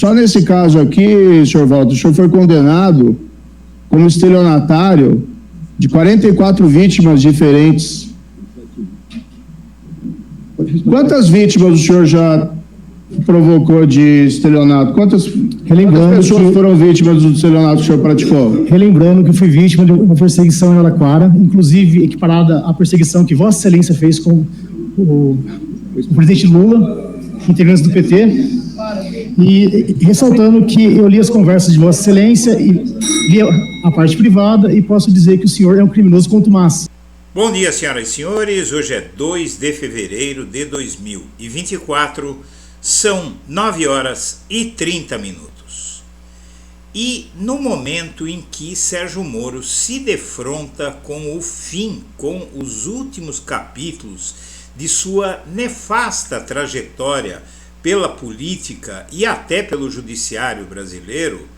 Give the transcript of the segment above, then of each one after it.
Só nesse caso aqui, senhor Walter, o senhor foi condenado como estelionatário de 44 vítimas diferentes. Quantas vítimas o senhor já provocou de estelionato? Quantas pessoas foram vítimas do estelionato que o senhor praticou? Relembrando que eu fui vítima de uma perseguição em Araraquara, inclusive equiparada à perseguição que Vossa Excelência fez com o presidente Lula, integrantes do PT, e ressaltando que eu li as conversas de Vossa Excelência e li a parte privada e posso dizer que o senhor é um criminoso contumaz. Bom dia, senhoras e senhores. Hoje é 2 de fevereiro de 2024, são 9 horas e 30 minutos. E no momento em que Sérgio Moro se defronta com o fim, com os últimos capítulos de sua nefasta trajetória pela política e até pelo judiciário brasileiro,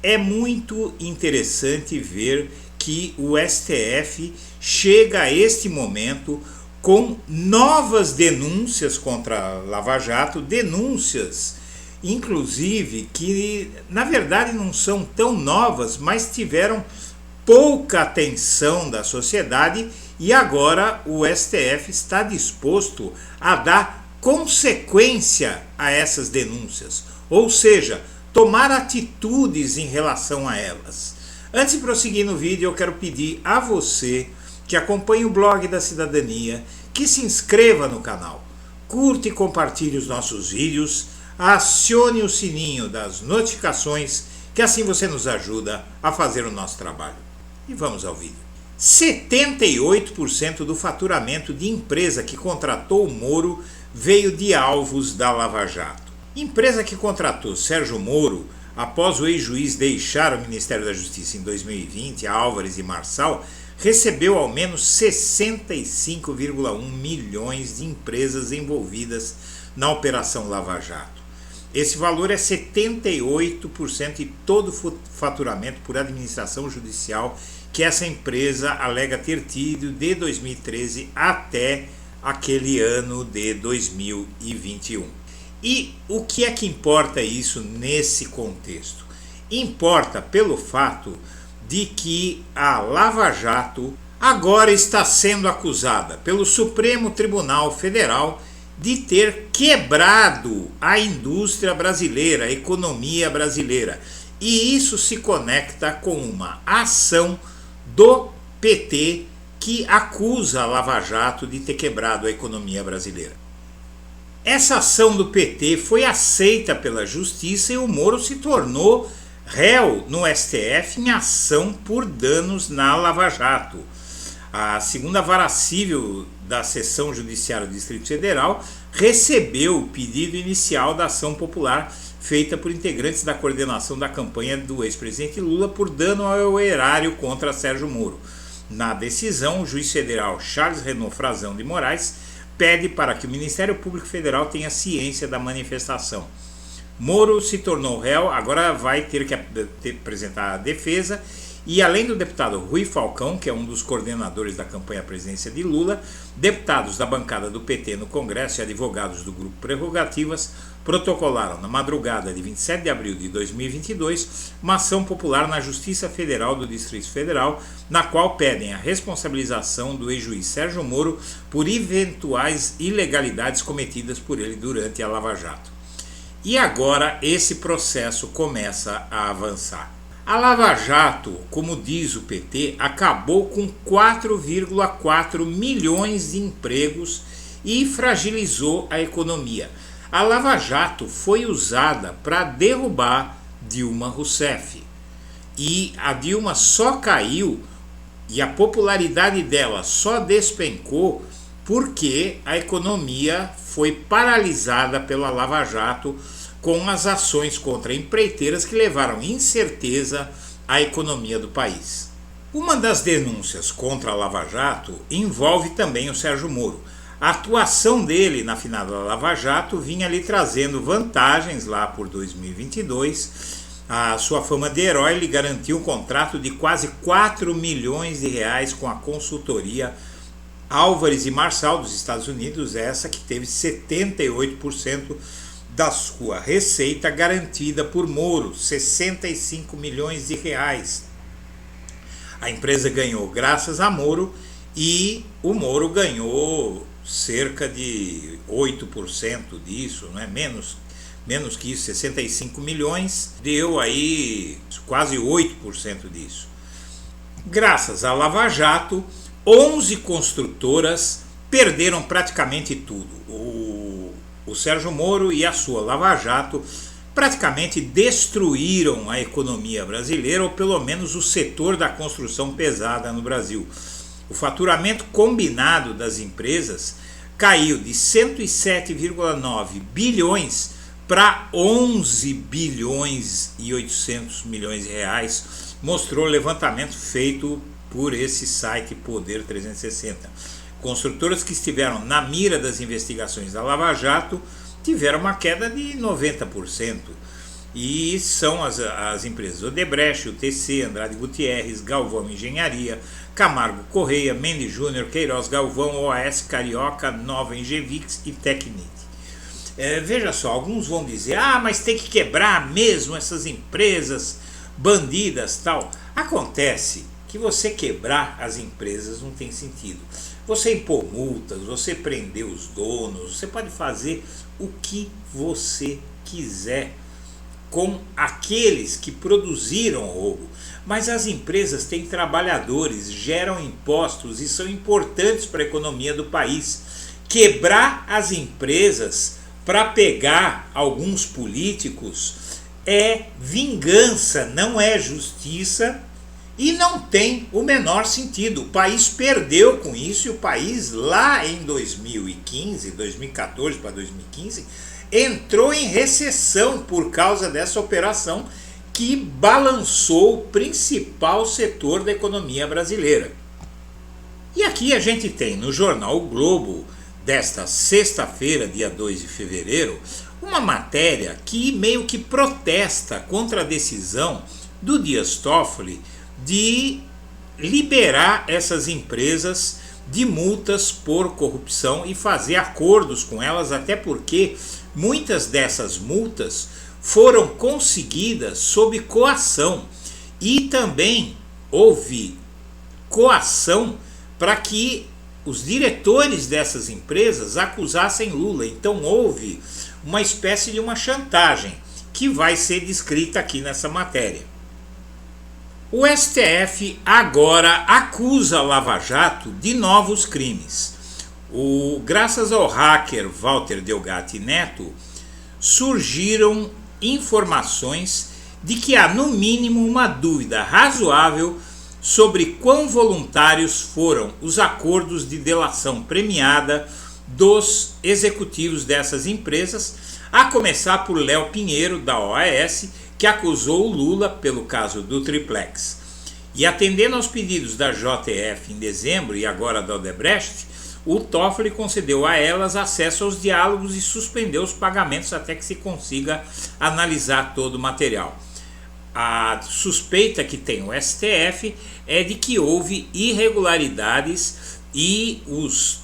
é muito interessante ver que o STF chega a este momento com novas denúncias contra a Lava Jato, denúncias inclusive que na verdade não são tão novas, mas tiveram pouca atenção da sociedade e agora o STF está disposto a dar consequência a essas denúncias, ou seja, tomar atitudes em relação a elas. Antes de prosseguir no vídeo, eu quero pedir a você que acompanhe o blog da cidadania, que se inscreva no canal, curta e compartilhe os nossos vídeos, acione o sininho das notificações, que assim você nos ajuda a fazer o nosso trabalho. E vamos ao vídeo. 78% do faturamento de empresa que contratou o Moro veio de alvos da Lava Jato. Empresa que contratou Sérgio Moro após o ex-juiz deixar o Ministério da Justiça em 2020, Álvares e Marçal, recebeu ao menos 65,1 milhões de empresas envolvidas na Operação Lava Jato. Esse valor é 78% de todo o faturamento por administração judicial que essa empresa alega ter tido de 2013 até aquele ano de 2021. E o que é que importa isso nesse contexto? Importa pelo fato de que a Lava Jato agora está sendo acusada pelo Supremo Tribunal Federal de ter quebrado a indústria brasileira, a economia brasileira. E isso se conecta com uma ação do PT que acusa a Lava Jato de ter quebrado a economia brasileira. Essa ação do PT foi aceita pela Justiça e o Moro se tornou réu no STF em ação por danos na Lava Jato. A segunda vara civil da Seção Judiciária do Distrito Federal recebeu o pedido inicial da ação popular feita por integrantes da coordenação da campanha do ex-presidente Lula por dano ao erário contra Sérgio Moro. Na decisão, o juiz federal Charles Renaud Frazão de Moraes pede para que o Ministério Público Federal tenha ciência da manifestação. Moro se tornou réu, agora vai ter que apresentar a defesa e além do deputado Rui Falcão, que é um dos coordenadores da campanha à presidência de Lula, deputados da bancada do PT no Congresso e advogados do Grupo Prerrogativas protocolaram na madrugada de 27 de abril de 2022 uma ação popular na Justiça Federal do Distrito Federal, na qual pedem a responsabilização do ex-juiz Sérgio Moro por eventuais ilegalidades cometidas por ele durante a Lava Jato. E agora esse processo começa a avançar. A Lava Jato, como diz o PT, acabou com 4,4 milhões de empregos e fragilizou a economia. A Lava Jato foi usada para derrubar Dilma Rousseff. E a Dilma só caiu e a popularidade dela só despencou porque a economia foi paralisada pela Lava Jato com as ações contra empreiteiras que levaram incerteza à economia do país. Uma das denúncias contra a Lava Jato envolve também o Sérgio Moro. A atuação dele na finada da Lava Jato vinha lhe trazendo vantagens lá por 2022. A sua fama de herói lhe garantiu um contrato de quase 4 milhões de reais com a consultoria Álvares e Marçal dos Estados Unidos, essa que teve 78% da sua receita garantida por Moro, 65 milhões de reais. A empresa ganhou graças a Moro e o Moro ganhou cerca de 8% disso, não é? Menos que isso, 65 milhões, deu aí quase 8% disso. Graças à Lava Jato, 11 construtoras perderam praticamente tudo. O Sérgio Moro e a sua Lava Jato praticamente destruíram a economia brasileira, ou pelo menos o setor da construção pesada no Brasil. O faturamento combinado das empresas caiu de 107,9 bilhões para 11 bilhões e 800 milhões de reais, mostrou o levantamento feito por esse site Poder 360. Construtoras que estiveram na mira das investigações da Lava Jato tiveram uma queda de 90%. E são as empresas Odebrecht, UTC, Andrade Gutierrez, Galvão Engenharia, Camargo Correia, Mendes Júnior, Queiroz Galvão, OAS Carioca, Nova Engevix e Tecnit. Veja só, alguns vão dizer, mas tem que quebrar mesmo essas empresas bandidas, tal. Acontece que você quebrar as empresas não tem sentido. Você impor multas, você prender os donos, você pode fazer o que você quiser com aqueles que produziram o roubo. Mas as empresas têm trabalhadores, geram impostos e são importantes para a economia do país. Quebrar as empresas para pegar alguns políticos é vingança, não é justiça e não tem o menor sentido. O país perdeu com isso e o país lá em 2014 para 2015 entrou em recessão por causa dessa operação que balançou o principal setor da economia brasileira. E aqui a gente tem no jornal O Globo desta sexta-feira, dia 2 de fevereiro, uma matéria que meio que protesta contra a decisão do Dias Toffoli de liberar essas empresas de multas por corrupção e fazer acordos com elas, até porque muitas dessas multas foram conseguidas sob coação e também houve coação para que os diretores dessas empresas acusassem Lula. Então houve uma espécie de uma chantagem que vai ser descrita aqui nessa matéria. O STF agora acusa a Lava Jato de novos crimes. Graças ao hacker Walter Delgatti Neto, surgiram informações de que há no mínimo uma dúvida razoável sobre quão voluntários foram os acordos de delação premiada dos executivos dessas empresas, a começar por Léo Pinheiro, da OAS, que acusou o Lula pelo caso do Triplex. E atendendo aos pedidos da JF em dezembro e agora da Odebrecht, o Toffoli concedeu a elas acesso aos diálogos e suspendeu os pagamentos até que se consiga analisar todo o material. A suspeita que tem o STF é de que houve irregularidades e os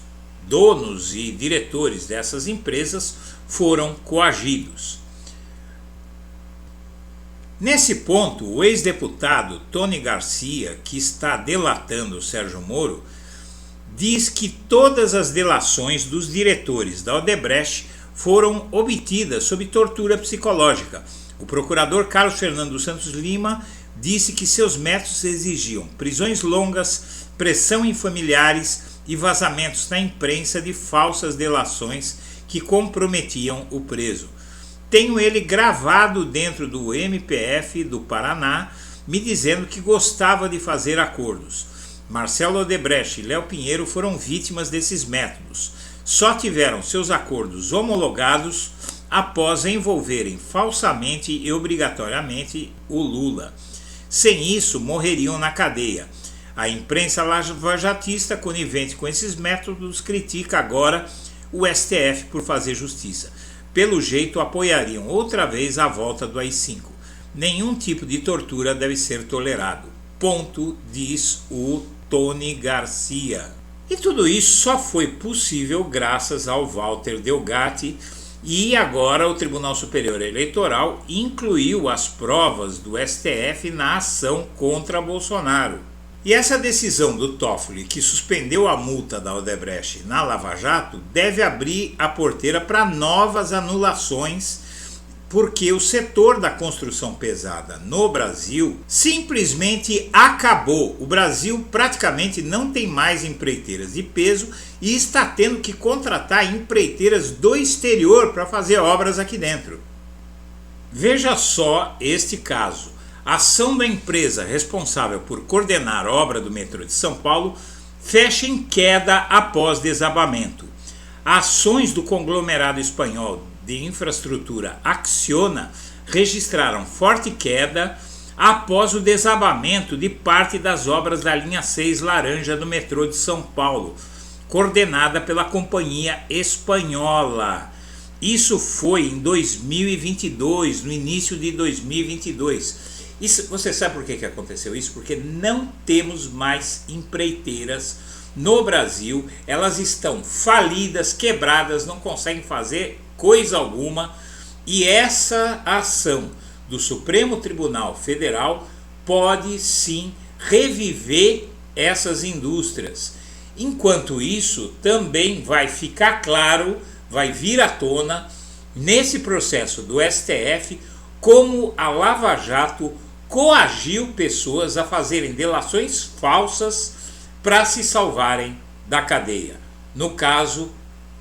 donos e diretores dessas empresas foram coagidos. Nesse ponto, o ex-deputado Tony Garcia, que está delatando o Sérgio Moro, diz que todas as delações dos diretores da Odebrecht foram obtidas sob tortura psicológica. O procurador Carlos Fernando Santos Lima disse que seus métodos exigiam prisões longas, pressão em familiares e vazamentos na imprensa de falsas delações que comprometiam o preso. Tenho ele gravado dentro do MPF do Paraná, me dizendo que gostava de fazer acordos. Marcelo Odebrecht e Léo Pinheiro foram vítimas desses métodos. Só tiveram seus acordos homologados após envolverem falsamente e obrigatoriamente o Lula. Sem isso, morreriam na cadeia. A imprensa lavajatista, conivente com esses métodos, critica agora o STF por fazer justiça. Pelo jeito, apoiariam outra vez a volta do AI-5. Nenhum tipo de tortura deve ser tolerado. Ponto, diz o Tony Garcia. E tudo isso só foi possível graças ao Walter Delgatti, E agora o Tribunal Superior Eleitoral incluiu as provas do STF na ação contra Bolsonaro. E essa decisão do Toffoli, que suspendeu a multa da Odebrecht na Lava Jato, deve abrir a porteira para novas anulações, porque o setor da construção pesada no Brasil simplesmente acabou. O Brasil praticamente não tem mais empreiteiras de peso e está tendo que contratar empreiteiras do exterior para fazer obras aqui dentro. Veja só este caso. A ação da empresa responsável por coordenar a obra do metrô de São Paulo fecha em queda após desabamento. Ações do conglomerado espanhol de infraestrutura Acciona registraram forte queda após o desabamento de parte das obras da linha 6 laranja do metrô de São Paulo, coordenada pela companhia espanhola. Isso foi em 2022, no início de 2022. Isso, você sabe por que aconteceu isso? Porque não temos mais empreiteiras no Brasil, elas estão falidas, quebradas, não conseguem fazer coisa alguma, e essa ação do Supremo Tribunal Federal pode sim reviver essas indústrias. Enquanto isso, também vai ficar claro, vai vir à tona, nesse processo do STF, como a Lava Jato coagiu pessoas a fazerem delações falsas para se salvarem da cadeia. No caso,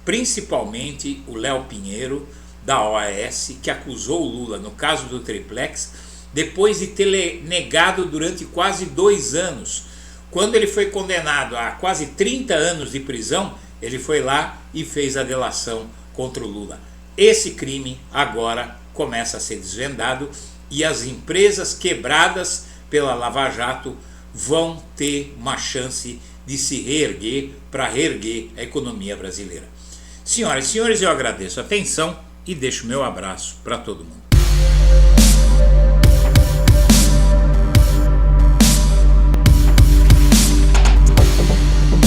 principalmente o Léo Pinheiro, da OAS, que acusou o Lula no caso do triplex, depois de ter negado durante quase 2 anos. Quando ele foi condenado a quase 30 anos de prisão, ele foi lá e fez a delação contra o Lula. Esse crime agora começa a ser desvendado e as empresas quebradas pela Lava Jato vão ter uma chance de se reerguer para reerguer a economia brasileira. Senhoras e senhores, eu agradeço a atenção e deixo meu abraço para todo mundo.